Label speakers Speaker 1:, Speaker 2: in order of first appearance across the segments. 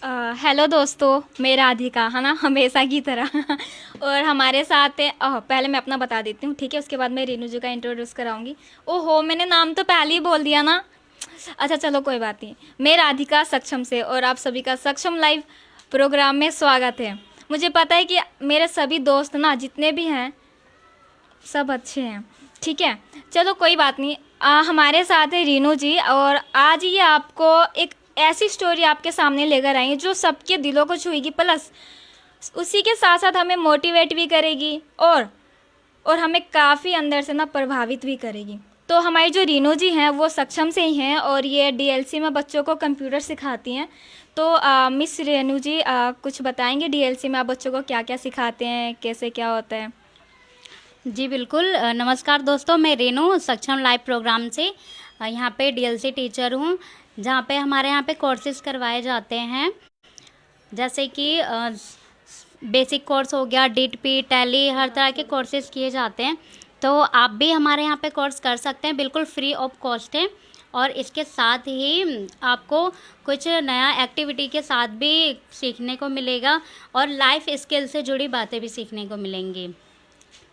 Speaker 1: Hello दोस्तों, मैं राधिका है ना, हमेशा की तरह। और हमारे साथ है पहले मैं अपना बता देती हूँ, ठीक है। उसके बाद मैं रीनू जी का इंट्रोड्यूस कराऊंगी। ओहो, मैंने नाम तो पहले ही बोल दिया ना। अच्छा चलो, कोई बात नहीं। मैं राधिका सक्षम से, और आप सभी का सक्षम लाइव प्रोग्राम में स्वागत है। मुझे पता है कि मेरे सभी दोस्त ना जितने भी हैं सब अच्छे हैं, ठीक है। चलो कोई बात नहीं। हमारे साथ है रीनू जी, और आज ये आपको एक ऐसी स्टोरी आपके सामने लेकर आई है जो सबके दिलों को छुएगी, प्लस उसी के साथ साथ हमें मोटिवेट भी करेगी, और हमें काफ़ी अंदर से ना प्रभावित भी करेगी। तो हमारी जो रीनू जी हैं वो सक्षम से ही हैं, और ये डीएलसी में बच्चों को कंप्यूटर सिखाती हैं। तो मिस रेनू जी कुछ बताएंगे डीएलसी में आप बच्चों को क्या क्या सिखाते हैं, कैसे क्या होता है।
Speaker 2: जी बिल्कुल। नमस्कार दोस्तों, मैं रेनू सक्षम लाइव प्रोग्राम से यहाँ पे डीएलसी टीचर हूँ, जहाँ पे हमारे यहाँ पे कोर्सेज करवाए जाते हैं, जैसे कि बेसिक कोर्स हो गया, डीटीपी, टैली, हर तरह के कोर्सेज किए जाते हैं। तो आप भी हमारे यहाँ पे कोर्स कर सकते हैं, बिल्कुल फ्री ऑफ कॉस्ट है। और इसके साथ ही आपको कुछ नया एक्टिविटी के साथ भी सीखने को मिलेगा, और लाइफ स्किल से जुड़ी बातें भी सीखने को मिलेंगी।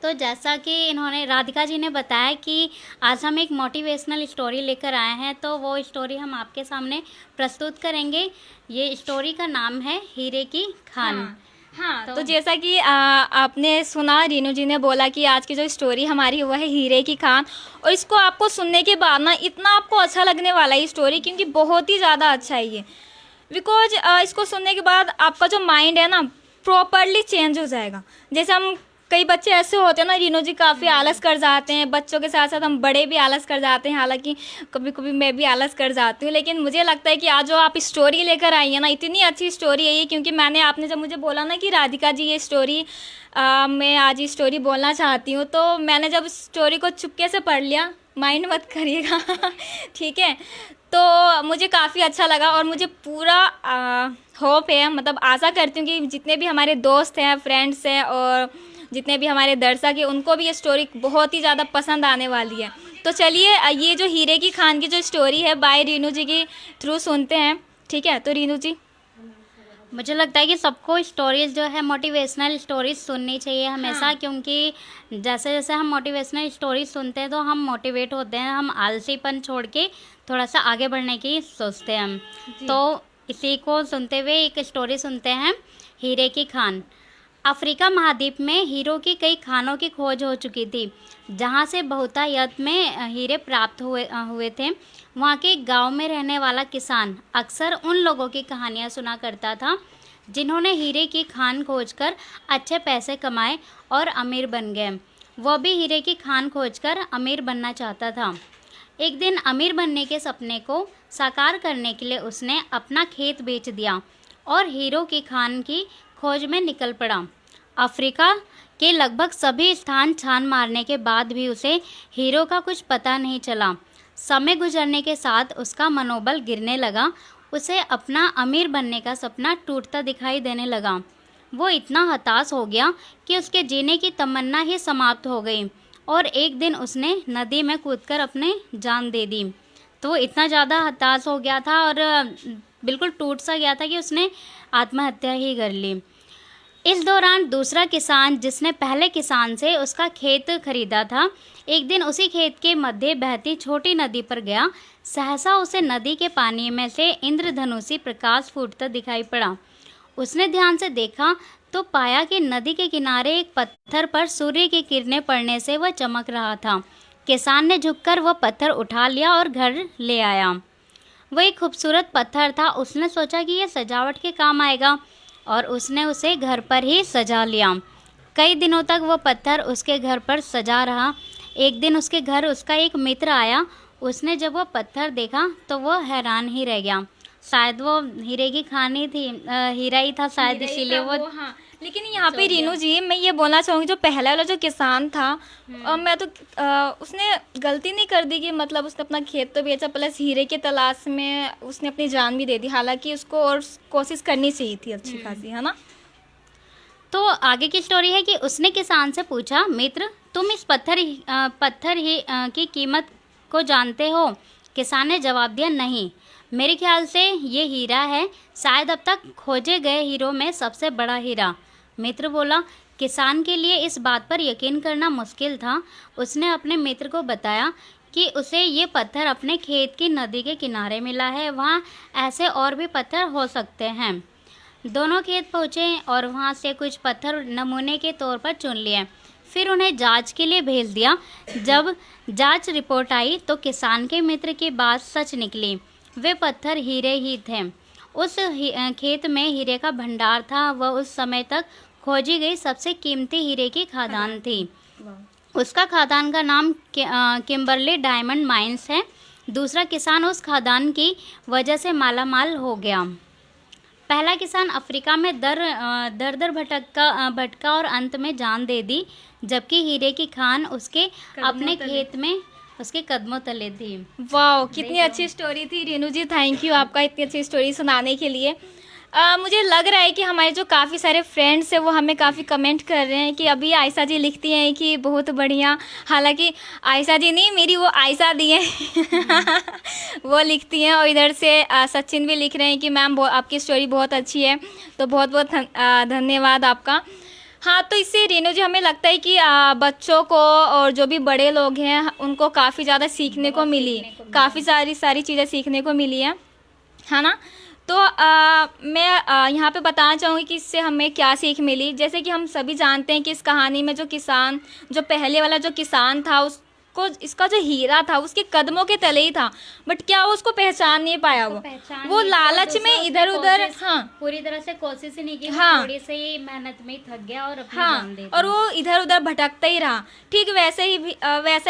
Speaker 2: तो जैसा कि इन्होंने राधिका जी ने बताया कि आज हम एक मोटिवेशनल स्टोरी लेकर आए हैं, तो वो स्टोरी हम आपके सामने प्रस्तुत करेंगे। ये स्टोरी का नाम है हीरे की खान।
Speaker 1: हाँ, तो जैसा कि आपने सुना, रीनू जी ने बोला कि आज की जो स्टोरी हमारी हुआ है हीरे की खान। और इसको आपको सुनने के बाद ना इतना आपको अच्छा लगने वाला है ये स्टोरी, क्योंकि बहुत ही ज़्यादा अच्छा है ये। बिकॉज इसको सुनने के बाद आपका जो माइंड है ना प्रॉपरली चेंज हो जाएगा। जैसे हम कई बच्चे ऐसे होते हैं ना, रीनू जी काफ़ी आलस कर जाते हैं, बच्चों के साथ साथ हम बड़े भी आलस कर जाते हैं। हालांकि कभी कभी मैं भी आलस कर जाती हूँ, लेकिन मुझे लगता है कि आज जो आप स्टोरी लेकर आई है ना, इतनी अच्छी स्टोरी है ये। क्योंकि आपने जब मुझे बोला ना कि राधिका जी ये स्टोरी मैं आज ये स्टोरी बोलना चाहती हूँ, तो मैंने जब स्टोरी को चुपके से पढ़ लिया, माइंड मत करिएगा। ठीक है। तो मुझे काफ़ी अच्छा लगा, और मुझे पूरा होप है, मतलब आशा करती हूँ कि जितने भी हमारे दोस्त हैं, फ्रेंड्स हैं, और जितने भी हमारे दर्शक हैं, उनको भी ये स्टोरी बहुत ही ज़्यादा पसंद आने वाली है। तो चलिए ये जो हीरे की खान की जो स्टोरी है बाय रीनू जी के थ्रू सुनते हैं, ठीक है। तो रीनू जी।
Speaker 2: मुझे लगता है कि सबको स्टोरीज जो है मोटिवेशनल स्टोरीज सुननी चाहिए हमेशा।
Speaker 1: हाँ।
Speaker 2: क्योंकि जैसे जैसे हम मोटिवेशनल स्टोरीज सुनते हैं तो हम मोटिवेट होते हैं, हम आलसीपन छोड़ के थोड़ा सा आगे बढ़ने की सोचते हैं हम। तो इसी को सुनते हुए एक स्टोरी सुनते हैं, हीरे की खान। अफ्रीका महाद्वीप में हीरो की कई खानों की खोज हो चुकी थी, जहां से बहुतायत में हीरे प्राप्त हुए थे। वहां के गांव में रहने वाला किसान अक्सर उन लोगों की कहानियां सुना करता था जिन्होंने हीरे की खान खोजकर अच्छे पैसे कमाए और अमीर बन गए। वह भी हीरे की खान खोजकर अमीर बनना चाहता था। एक दिन अमीर बनने के सपने को साकार करने के लिए उसने अपना खेत बेच दिया और हीरो की खान की खोज में निकल पड़ा। अफ्रीका के लगभग सभी स्थान छान मारने के बाद भी उसे हीरो का कुछ पता नहीं चला। समय गुजरने के साथ उसका मनोबल गिरने लगा। उसे अपना अमीर बनने का सपना टूटता दिखाई देने लगा। वो इतना हताश हो गया कि उसके जीने की तमन्ना ही समाप्त हो गई, और एक दिन उसने नदी में कूदकर अपने जान दे दी। तो वो इतना ज़्यादा हताश हो गया था और बिल्कुल टूट सा गया था कि उसने आत्महत्या ही कर ली। इस दौरान दूसरा किसान, जिसने पहले किसान से उसका खेत खरीदा था, एक दिन उसी खेत के मध्य बहती छोटी नदी पर गया। सहसा उसे नदी के पानी में से इंद्रधनुषी प्रकाश फूटता दिखाई पड़ा। उसने ध्यान से देखा तो पाया कि नदी के किनारे एक पत्थर पर सूर्य की किरणें पड़ने से वह चमक रहा था। किसान ने झुककर वह पत्थर उठा लिया और घर ले आया। वह एक खूबसूरत पत्थर था। उसने सोचा कि यह सजावट के काम आएगा, और उसने उसे घर पर ही सजा लिया। कई दिनों तक वह पत्थर उसके घर पर सजा रहा। एक दिन उसके घर उसका एक मित्र आया। उसने जब वह पत्थर देखा तो वह हैरान ही रह गया। शायद वो हीरे की खान ही थी, हीरा ही था शायद, इसीलिए वो
Speaker 1: हाँ। लेकिन यहाँ पे रीनू जी मैं ये बोलना चाहूँगी, जो पहला वाला जो किसान था, मैं तो उसने गलती नहीं कर दी कि मतलब उसने अपना खेत तो बेचा, प्लस हीरे के तलाश में उसने अपनी जान भी दे दी। हालांकि उसको और कोशिश करनी चाहिए थी अच्छी खासी, है ना।
Speaker 2: तो आगे की स्टोरी है कि उसने किसान से पूछा, मित्र तुम इस पत्थर की कीमत को जानते हो? किसान ने जवाब दिया, नहीं, मेरे ख्याल से ये हीरा है, शायद अब तक खोजे गए हीरो में सबसे बड़ा हीरा। मित्र बोला, किसान के लिए इस बात पर यकीन करना मुश्किल था। उसने अपने मित्र को बताया कि उसे ये पत्थर अपने खेत की नदी के किनारे मिला है, वहाँ ऐसे और भी पत्थर हो सकते हैं। दोनों खेत पहुँचे और वहाँ से कुछ पत्थर नमूने के तौर पर चुन लिए, फिर उन्हें जांच के लिए भेज दिया। जब जांच रिपोर्ट आई तो किसान के मित्र की बात सच निकली, वे पत्थर हीरे ही थे। उस खेत में हीरे का भंडार था। वह उस समय तक खोजी गई सबसे कीमती हीरे की खदान थी। उसका खदान का नाम किम्बरली डायमंड माइंस है। दूसरा किसान उस खदान की वजह से मालामाल हो गया। पहला किसान अफ्रीका में दर दर भटका और अंत में जान दे दी, जबकि हीरे की खान उसके अपने खेत में उसके कदमों तले थी।
Speaker 1: वाह, कितनी अच्छी स्टोरी थी रीनू जी, थैंक यू आपका इतनी अच्छी स्टोरी सुनाने के लिए। मुझे लग रहा है कि हमारे जो काफ़ी सारे फ्रेंड्स हैं वो हमें काफ़ी कमेंट कर रहे हैं कि अभी आयशा जी लिखती हैं कि बहुत बढ़िया, हालांकि आयशा जी नहीं, मेरी वो आयशा दी हैं वो लिखती हैं। और इधर से सचिन भी लिख रहे हैं कि मैम आपकी स्टोरी बहुत अच्छी है, तो बहुत बहुत धन्यवाद आपका। हाँ, तो इससे रीनू जी हमें लगता है कि बच्चों को और जो भी बड़े लोग हैं उनको काफ़ी ज़्यादा सीखने को मिली, काफ़ी सारी चीज़ें सीखने को मिली है ना। तो मैं यहाँ पे बताना चाहूँगी कि इससे हमें क्या सीख मिली। जैसे कि हम सभी जानते हैं कि इस कहानी में जो पहले वाला जो किसान था, उसको इसका जो हीरा था उसके कदमों के तले ही था, बट क्या वो उसको पहचान नहीं पाया। वो लालच में इधर उधर, हाँ,
Speaker 2: पूरी तरह से कोशिश ही नहीं की।
Speaker 1: हाँ,
Speaker 2: थोड़ी सी मेहनत में ही थक गया और अपनी
Speaker 1: हाँ,
Speaker 2: जान दे दी।
Speaker 1: और वो इधर उधर भटकता ही रहा। ठीक वैसा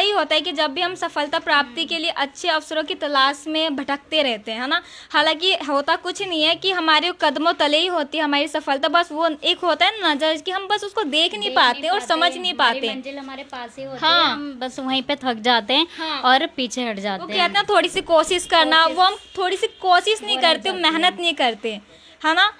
Speaker 1: ही होता है कि जब भी हम सफलता प्राप्ति के लिए अच्छे अवसरों की तलाश में भटकते रहते हैं, है ना। हालांकि होता कुछ नहीं है कि हमारे कदमों तले ही होती है हमारी सफलता, बस वो एक होता है ना नजर कि हम बस उसको देख नहीं पाते और समझ नहीं पाते।
Speaker 2: मंजिल हमारे पास ही होती है, हम बस वहीं पे थक जाते हैं और पीछे हट जाते हैं।
Speaker 1: वो कहते हैं थोड़ी सी कोशिश करना, वो हम थोड़ी सी कोशिश नहीं करते, मेहनत नहीं करते, है ना।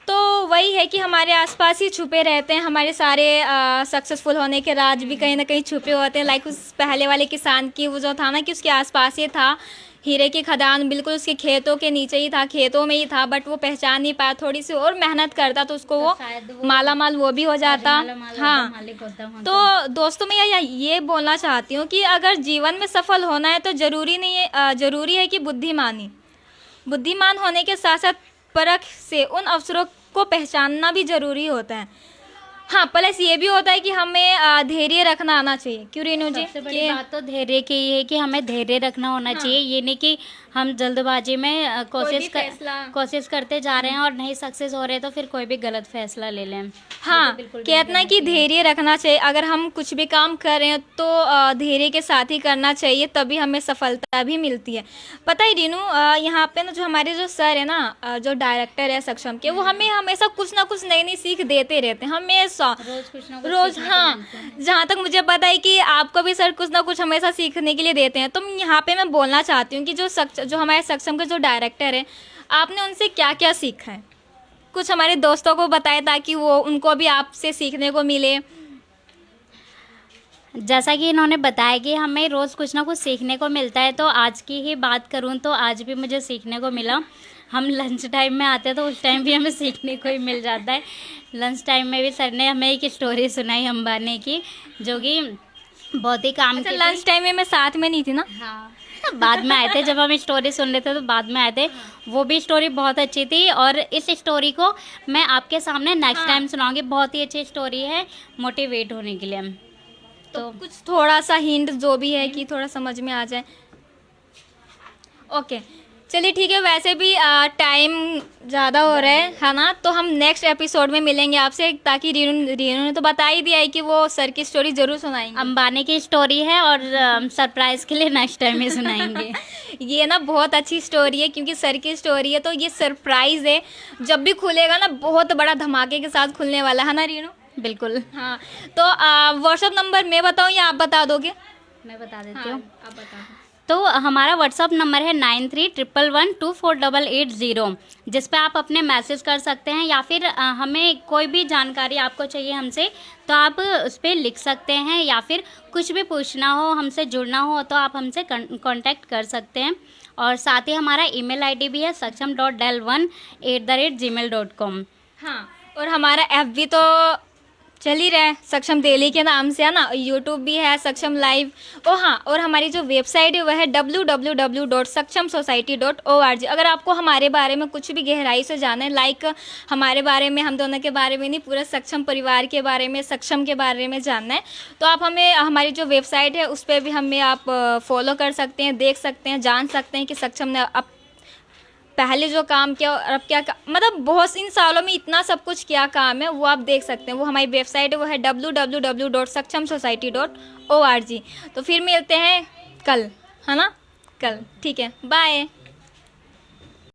Speaker 1: तो वही है कि हमारे आसपास ही छुपे रहते हैं हमारे सारे सक्सेसफुल होने के राज भी कहीं ना कहीं छुपे होते हैं। लाइक उस पहले वाले किसान की वो जो था ना कि उसके आसपास ही था हीरे की खदान, बिल्कुल उसके खेतों के नीचे ही था, खेतों में ही था, बट वो पहचान नहीं पाया। थोड़ी सी और मेहनत करता तो उसको वो माला माल वो भी हो जाता। हाँ, तो दोस्तों मैं ये बोलना चाहती हूँ कि अगर जीवन में सफल होना है तो जरूरी है कि बुद्धिमान होने के साथ साथ परख से उन अवसरों को पहचानना भी जरूरी होता है। हाँ, प्लस ये भी होता है कि हमें धैर्य रखना आना चाहिए। क्यों रीनू जी?
Speaker 2: सबसे बड़ी बात तो धैर्य की ही है कि हमें धैर्य रखना होना चाहिए। ये नहीं कि हम जल्दबाजी में कोशिश करते जा रहे हैं और नहीं सक्सेस हो रहे तो फिर कोई भी गलत फैसला ले लें।
Speaker 1: हाँ, कहते ना कि धैर्य रखना चाहिए। अगर हम कुछ भी काम कर रहे हैं तो धैर्य के साथ ही करना चाहिए, तभी हमें सफलता भी मिलती है। पता है रीनू, यहाँ पे ना जो हमारे जो सर है ना, जो डायरेक्टर है सक्षम के, वो हमें हमेशा कुछ ना कुछ नई सीख देते रहते हैं हमेशा, रोज। हाँ, जहाँ तक मुझे पता है कि आपको भी सर कुछ ना कुछ हमेशा सीखने के लिए देते हैं। तो यहाँ पे मैं बोलना चाहती हूँ कि जो हमारे सक्षम के जो डायरेक्टर है, आपने उनसे क्या क्या सीखा है, कुछ हमारे दोस्तों को बताए ताकि वो उनको भी आपसे सीखने को मिले।
Speaker 2: जैसा कि इन्होंने बताया कि हमें रोज़ कुछ ना कुछ सीखने को मिलता है, तो आज की ही बात करूं तो आज भी मुझे सीखने को मिला। हम लंच टाइम में आते हैं तो उस टाइम भी हमें सीखने को ही मिल जाता है। लंच टाइम में भी सर ने हमें एक स्टोरी सुनाई अंबानी की, जो कि बहुत ही काम की।
Speaker 1: लंच टाइम में मैं साथ में नहीं थी ना।
Speaker 2: हाँ, बाद में आए थे, जब हम स्टोरी सुन रहे थे तो बाद में आए थे। वो भी स्टोरी बहुत अच्छी थी और इस स्टोरी को मैं आपके सामने नेक्स्ट टाइम सुनाऊंगी। बहुत ही अच्छी स्टोरी है मोटिवेट होने के लिए।
Speaker 1: तो कुछ थोड़ा सा हिंट जो भी है कि थोड़ा समझ में आ जाए। ओके, चलिए ठीक है। वैसे भी टाइम ज़्यादा हो रहा है ना, तो हम नेक्स्ट एपिसोड में मिलेंगे आपसे, ताकि रीनू ने तो बता ही दिया है कि वो सर की स्टोरी ज़रूर सुनाएंगे।
Speaker 2: अंबानी की स्टोरी है और सरप्राइज़ के लिए नेक्स्ट टाइम ही सुनाएंगे।
Speaker 1: ये ना बहुत अच्छी स्टोरी है, क्योंकि सर की स्टोरी है तो ये सरप्राइज़ है। जब भी खुलेगा ना बहुत बड़ा धमाके के साथ खुलने वाला है ना रीनू?
Speaker 2: बिल्कुल।
Speaker 1: हाँ, तो व्हाट्सअप नंबर मैं बताऊँ या आप बता दोगे?
Speaker 2: मैं बता देती हूँ।
Speaker 1: हाँ, आप बता दो।
Speaker 2: तो हमारा व्हाट्सअप नंबर है 9311124880, जिस पे आप अपने मैसेज कर सकते हैं, या फिर हमें कोई भी जानकारी आपको चाहिए हमसे तो आप उस पर लिख सकते हैं, या फिर कुछ भी पूछना हो, हमसे जुड़ना हो तो आप हमसे कांटेक्ट कर सकते हैं। और साथ ही हमारा ईमेल आईडी भी है saksham.del1@gmail.com।
Speaker 1: हाँ, और हमारा ऐप भी तो चल ही रहा है सक्षम दिल्ली के नाम से, है ना। यूट्यूब भी है सक्षम लाइव। ओ हाँ, और हमारी जो वेबसाइट है वह है www.sakshamsociety.org। अगर आपको हमारे बारे में कुछ भी गहराई से जाना है, लाइक हमारे बारे में, हम दोनों के बारे में नहीं, पूरे सक्षम परिवार के बारे में, सक्षम के बारे में जानना है, तो आप हमें हमारी जो वेबसाइट है उस पर भी हमें आप फॉलो कर सकते हैं, देख सकते हैं, जान सकते हैं कि सक्षम ने अब पहले जो काम किया और अब क्या मतलब बहुत इन सालों में इतना सब कुछ क्या काम है वो आप देख सकते हैं। वो हमारी वेबसाइट है, वो है www.sakshamsociety.org। तो फिर मिलते हैं कल, है ना, कल। ठीक है, बाय।